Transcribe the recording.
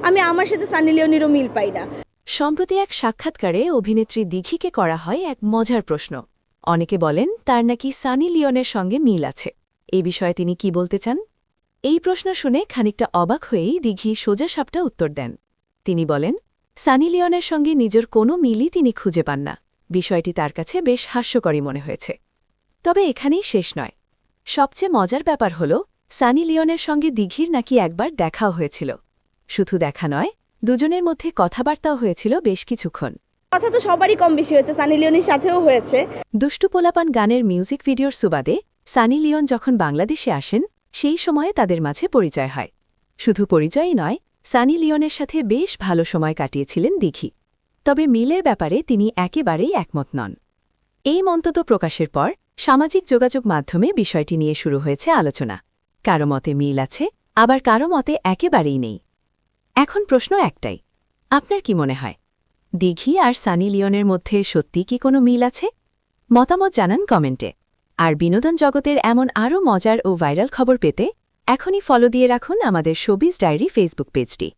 আমি আমার সাথে সানি লিওনেরও মিল পাই না। সম্প্রতি এক সাক্ষাৎকারে অভিনেত্রী দিঘিকে করা হয় এক মজার প্রশ্ন। অনেকে বলেন তার নাকি সানি লিওনের সঙ্গে মিল আছে। এই বিষয়ে তিনি কি বলতে চান? এই প্রশ্ন শুনে খানিকটা অবাক হয়েই দিঘি সোজাসাপটা উত্তর দেন। তিনি বলেন, সানি লিওনের সঙ্গে নিজের কোনো মিলই তিনি খুঁজে পান না। বিষয়টি তার কাছে বেশ হাস্যকরই মনে হয়েছে। তবে এখানেই শেষ নয়। সবচেয়ে মজার ব্যাপার হল, সানি লিওনের সঙ্গে দিঘির নাকি একবার দেখাও হয়েছিল। শুধু দেখা নয়, দুজনের মধ্যে কথাবার্তাও হয়েছিল বেশ কিছুক্ষণ। কথা তো সবারই কম বেশি হয়েছে, সানি লিওনের সাথেও হয়েছে। দুষ্টু পোলাপান গানের মিউজিক ভিডিওর সুবাদে সানি লিওন যখন বাংলাদেশে আসেন, সেই সময়ে তাদের মাঝে পরিচয় হয়। শুধু পরিচয়ই নয়, সানি লিওনের সাথে বেশ ভালো সময় কাটিয়েছিলেন দিঘি। তবে মিলের ব্যাপারে তিনি একেবারেই একমত নন। এই মন্তব্য প্রকাশের পর সামাজিক যোগাযোগ মাধ্যমে বিষয়টি নিয়ে শুরু হয়েছে আলোচনা। কারো মতে মিল আছে, আবার কারো মতে একেবারেই নেই। এখন প্রশ্ন একটাই, আপনার কি মনে হয়, দিঘি আর সানি লিওনের মধ্যে সত্যি কি কোনো মিল আছে? মতামত জানান কমেন্টে। আর বিনোদন জগতের এমন আরও মজার ও ভাইরাল খবর পেতে এখনই ফলো দিয়ে রাখুন আমাদের শোবিজ ডায়েরি ফেসবুক পেজটি।